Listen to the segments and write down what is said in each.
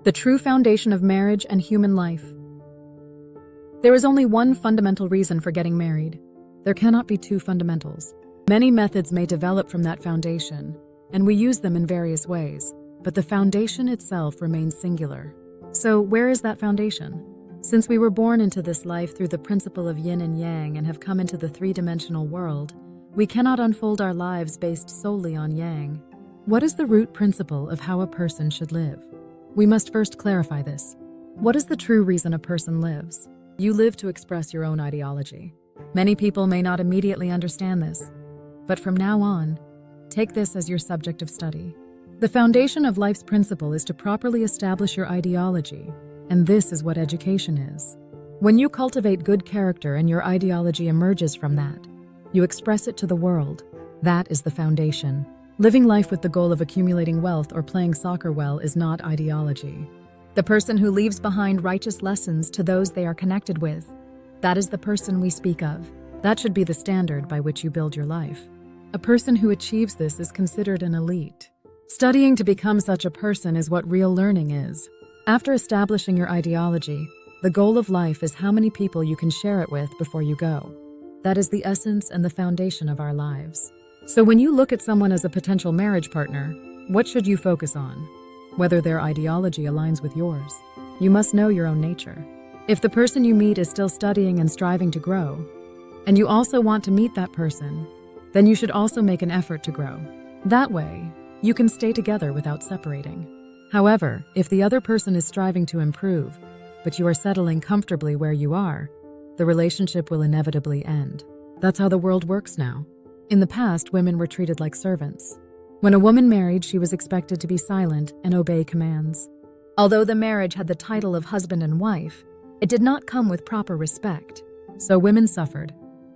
The true foundation of marriage and human life. There is only one fundamental reason for getting married. There cannot be two fundamentals. Many methods may develop from that foundation, and we use them in various ways, but the foundation itself remains singular. So, where is that foundation? Since we were born into this life through the principle of yin and yang and have come into the three-dimensional world, we cannot unfold our lives based solely on yang. What is the root principle of how a person should live? We must first clarify this. What is the true reason a person lives? You live to express your own ideology. Many people may not immediately understand this, but from now on, take this as your subject of study. The foundation of life's principle is to properly establish your ideology, and this is what education is. When you cultivate good character and your ideology emerges from that, you express it to the world. That is the foundation. Living life with the goal of accumulating wealth or playing soccer well is not ideology. The person who leaves behind righteous lessons to those they are connected with, that is the person we speak of. That should be the standard by which you build your life. A person who achieves this is considered an elite. Studying to become such a person is what real learning is. After establishing your ideology, the goal of life is how many people you can share it with before you go. That is the essence and the foundation of our lives. So when you look at someone as a potential marriage partner, what should you focus on? Whether their ideology aligns with yours. You must know your own nature. If the person you meet is still studying and striving to grow, and you also want to meet that person, then you should also make an effort to grow. That way, you can stay together without separating. However, if the other person is striving to improve, but you are settling comfortably where you are, the relationship will inevitably end. That's how the world works now. In the past, women were treated like servants. When a woman married, she was expected to be silent and obey commands. Although the marriage had the title of husband and wife, it did not come with proper respect. So women suffered,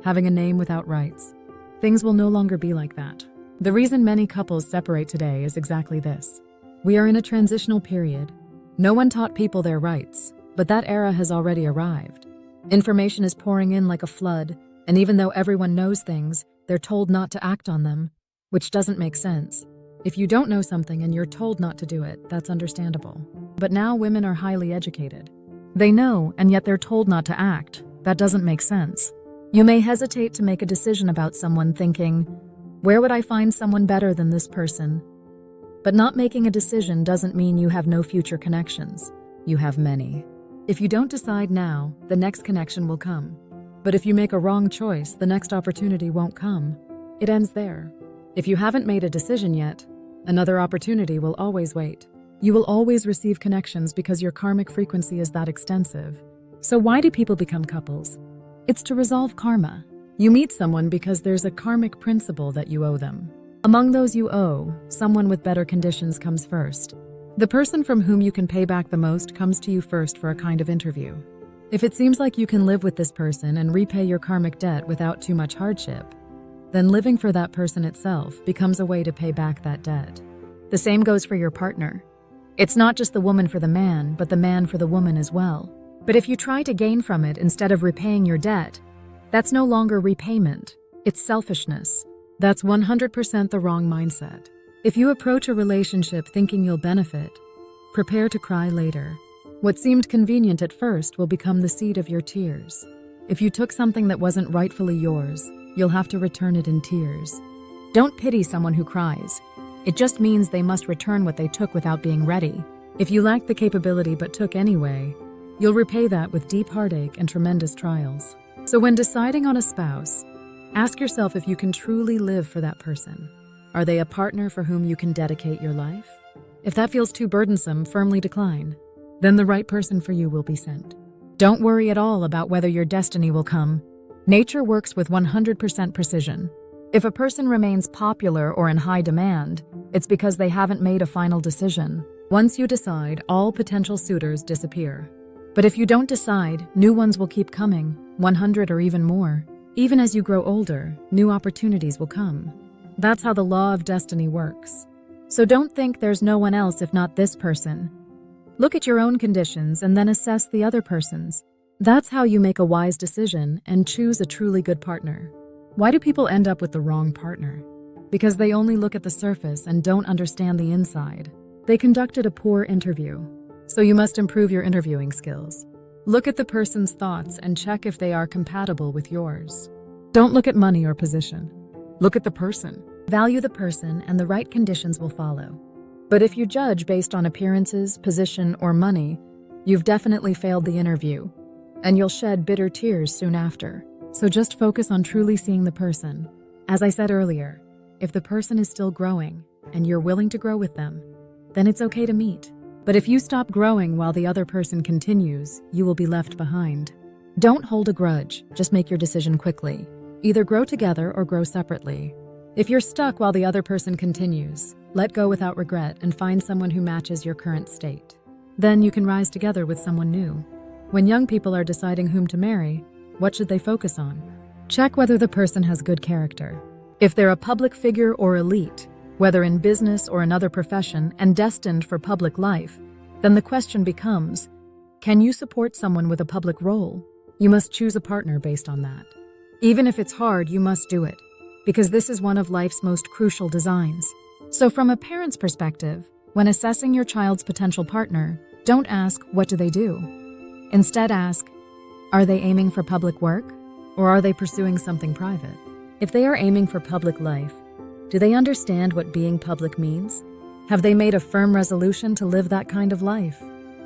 having a name without rights. Things will no longer be like that. The reason many couples separate today is exactly this. We are in a transitional period. No one taught people their rights, but that era has already arrived. Information is pouring in like a flood, and even though everyone knows things, they're told not to act on them, which doesn't make sense. If you don't know something and you're told not to do it, that's understandable. But now women are highly educated. They know, and yet they're told not to act. That doesn't make sense. You may hesitate to make a decision about someone thinking, where would I find someone better than this person? But not making a decision doesn't mean you have no future connections. You have many. If you don't decide now, the next connection will come. But if you make a wrong choice, the next opportunity won't come. It ends there. If you haven't made a decision yet, another opportunity will always wait. You will always receive connections because your karmic frequency is that extensive. So why do people become couples? It's to resolve karma. You meet someone because there's a karmic principle that you owe them. Among those you owe, someone with better conditions comes first. The person from whom you can pay back the most comes to you first for a kind of interview. If it seems like you can live with this person and repay your karmic debt without too much hardship, then living for that person itself becomes a way to pay back that debt. The same goes for your partner. It's not just the woman for the man, but the man for the woman as well. But if you try to gain from it instead of repaying your debt, that's no longer repayment, it's selfishness. That's 100% the wrong mindset. If you approach a relationship thinking you'll benefit, prepare to cry later. What seemed convenient at first will become the seed of your tears. If you took something that wasn't rightfully yours, you'll have to return it in tears. Don't pity someone who cries. It just means they must return what they took without being ready. If you lacked the capability but took anyway, you'll repay that with deep heartache and tremendous trials. So when deciding on a spouse, ask yourself if you can truly live for that person. Are they a partner for whom you can dedicate your life? If that feels too burdensome, firmly decline. Then the right person for you will be sent. Don't worry at all about whether your destiny will come. Nature works with 100% precision. If a person remains popular or in high demand, it's because they haven't made a final decision. Once you decide, all potential suitors disappear. But if you don't decide, new ones will keep coming, 100 or even more. Even as you grow older, new opportunities will come. That's how the law of destiny works. So don't think there's no one else if not this person. Look at your own conditions and then assess the other person's. That's how you make a wise decision and choose a truly good partner. Why do people end up with the wrong partner? Because they only look at the surface and don't understand the inside. They conducted a poor interview. So you must improve your interviewing skills. Look at the person's thoughts and check if they are compatible with yours. Don't look at money or position. Look at the person. Value the person and the right conditions will follow. But if you judge based on appearances, position, or money, you've definitely failed the interview, and you'll shed bitter tears soon after. So just focus on truly seeing the person. As I said earlier, if the person is still growing and you're willing to grow with them, then it's okay to meet. But if you stop growing while the other person continues, you will be left behind. Don't hold a grudge, just make your decision quickly. Either grow together or grow separately. If you're stuck while the other person continues, let go without regret and find someone who matches your current state. Then you can rise together with someone new. When young people are deciding whom to marry, what should they focus on? Check whether the person has good character. If they're a public figure or elite, whether in business or another profession and destined for public life, then the question becomes, can you support someone with a public role? You must choose a partner based on that. Even if it's hard, you must do it, because this is one of life's most crucial designs. So from a parent's perspective, when assessing your child's potential partner, don't ask, what do they do? Instead ask, are they aiming for public work, or are they pursuing something private? If they are aiming for public life, do they understand what being public means? Have they made a firm resolution to live that kind of life?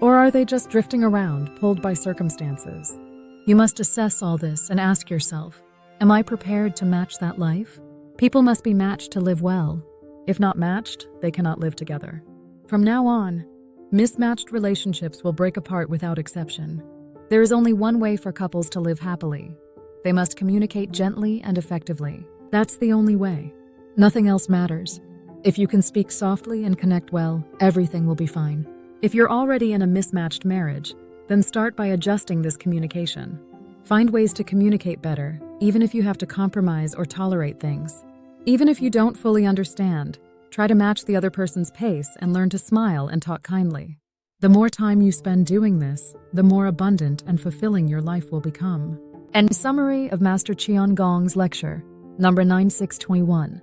Or are they just drifting around, pulled by circumstances? You must assess all this and ask yourself, am I prepared to match that life? People must be matched to live well. If not matched, they cannot live together. From now on, mismatched relationships will break apart without exception. There is only one way for couples to live happily. They must communicate gently and effectively. That's the only way. Nothing else matters. If you can speak softly and connect well, everything will be fine. If you're already in a mismatched marriage, then start by adjusting this communication. Find ways to communicate better, even if you have to compromise or tolerate things. Even if you don't fully understand, try to match the other person's pace and learn to smile and talk kindly. The more time you spend doing this, the more abundant and fulfilling your life will become. And summary of Master CHEON Gong's lecture, number 9621.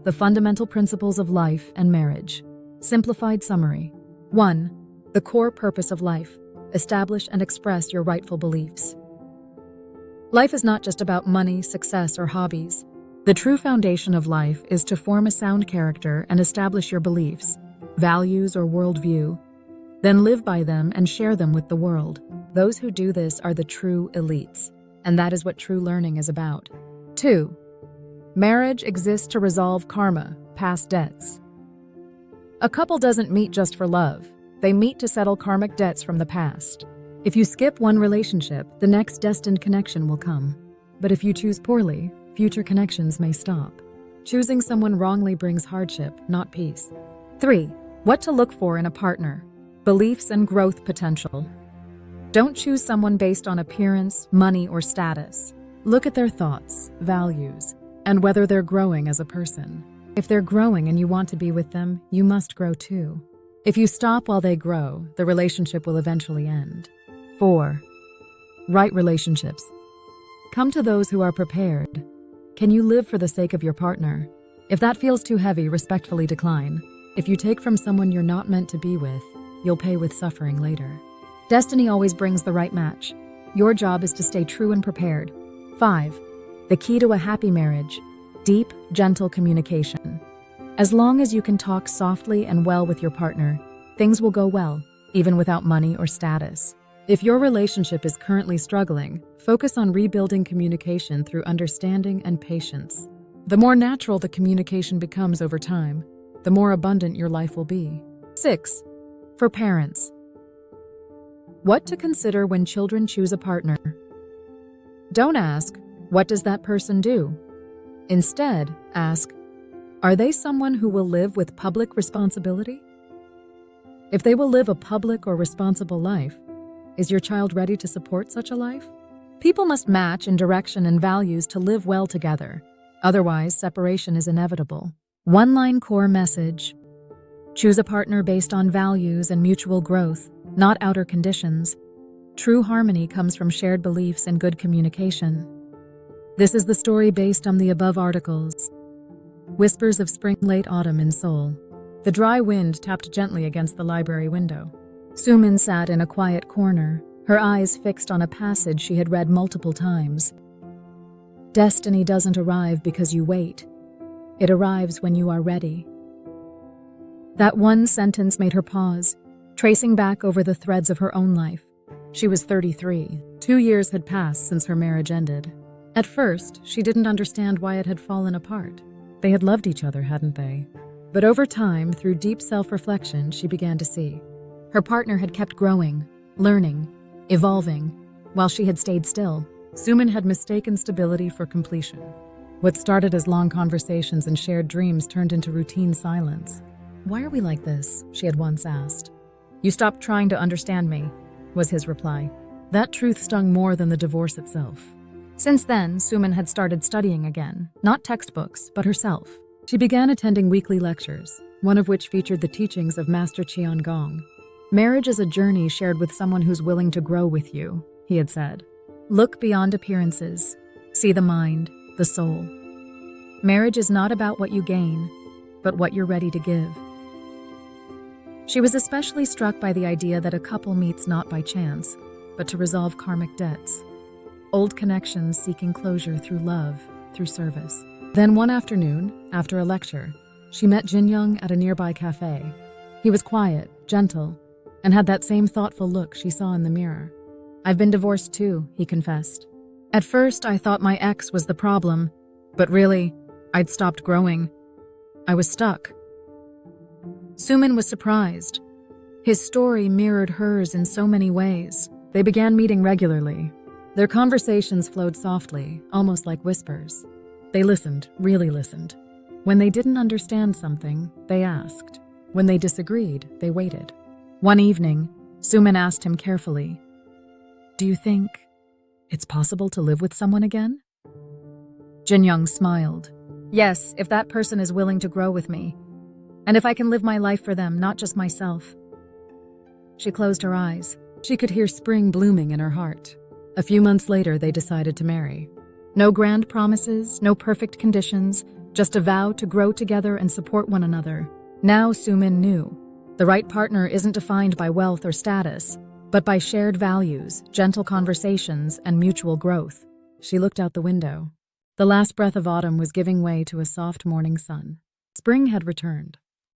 The Fundamental Principles of Life and Marriage. Simplified summary. 1. The core purpose of life. Establish and express your rightful beliefs. Life is not just about money, success, or hobbies. The true foundation of life is to form a sound character and establish your beliefs, values, or worldview. Then live by them and share them with the world. Those who do this are the true elites, and that is what true learning is about. 2. Marriage exists to resolve karma, past debts. A couple doesn't meet just for love. They meet to settle karmic debts from the past. If you skip one relationship, the next destined connection will come. But if you choose poorly, future connections may stop. Choosing someone wrongly brings hardship, not peace. 3. What to look for in a partner. Beliefs and growth potential. Don't choose someone based on appearance, money, or status. Look at their thoughts, values, and whether they're growing as a person. If they're growing and you want to be with them, you must grow too. If you stop while they grow, the relationship will eventually end. 4. Right relationships. Come to those who are prepared. Can you live for the sake of your partner? If that feels too heavy, respectfully decline. If you take from someone you're not meant to be with, you'll pay with suffering later. Destiny always brings the right match. Your job is to stay true and prepared. 5. The key to a happy marriage. Deep, gentle communication. As long as you can talk softly and well with your partner, things will go well, even without money or status. If your relationship is currently struggling, focus on rebuilding communication through understanding and patience. The more natural the communication becomes over time, the more abundant your life will be. 6. For parents. What to consider when children choose a partner. Don't ask, what does that person do? Instead, ask, are they someone who will live with public responsibility? If they will live a public or responsible life, is your child ready to support such a life? People must match in direction and values to live well together. Otherwise, separation is inevitable. One-line core message. Choose a partner based on values and mutual growth, not outer conditions. True harmony comes from shared beliefs and good communication. This is the story based on the above articles. Whispers of spring, late autumn in Seoul. The dry wind tapped gently against the library window. Sumin sat in a quiet corner, her eyes fixed on a passage she had read multiple times. Destiny doesn't arrive because you wait. It arrives when you are ready. That one sentence made her pause, tracing back over the threads of her own life. She was 33. 2 years had passed since her marriage ended. At first, she didn't understand why it had fallen apart. They had loved each other, hadn't they? But over time, through deep self-reflection, she began to see. Her partner had kept growing, learning, evolving, while she had stayed still. Sumin had mistaken stability for completion. What started as long conversations and shared dreams turned into routine silence. "Why are we like this?" she had once asked. "You stopped trying to understand me," was his reply. That truth stung more than the divorce itself. Since then, Sumin had started studying again, not textbooks, but herself. She began attending weekly lectures, one of which featured the teachings of Master CHEON GONG. "Marriage is a journey shared with someone who's willing to grow with you," he had said. "Look beyond appearances. See the mind, the soul. Marriage is not about what you gain, but what you're ready to give." She was especially struck by the idea that a couple meets not by chance, but to resolve karmic debts. Old connections seeking closure through love, through service. Then one afternoon, after a lecture, she met Jin Young at a nearby cafe. He was quiet, gentle, and had that same thoughtful look she saw in the mirror. "I've been divorced too," he confessed. "At first, I thought my ex was the problem, but really, I'd stopped growing. I was stuck." Sumin was surprised. His story mirrored hers in so many ways. They began meeting regularly. Their conversations flowed softly, almost like whispers. They listened, really listened. When they didn't understand something, they asked. When they disagreed, they waited. One evening, Sumin asked him carefully, "Do you think it's possible to live with someone again?" Jin Young smiled. "Yes, if that person is willing to grow with me, and if I can live my life for them, not just myself." She closed her eyes. She could hear spring blooming in her heart. A few months later, they decided to marry. No grand promises, no perfect conditions, just a vow to grow together and support one another. Now Sumin knew. The right partner isn't defined by wealth or status, but by shared values, gentle conversations, and mutual growth. She looked out the window. The last breath of autumn was giving way to a soft morning sun. Spring had returned.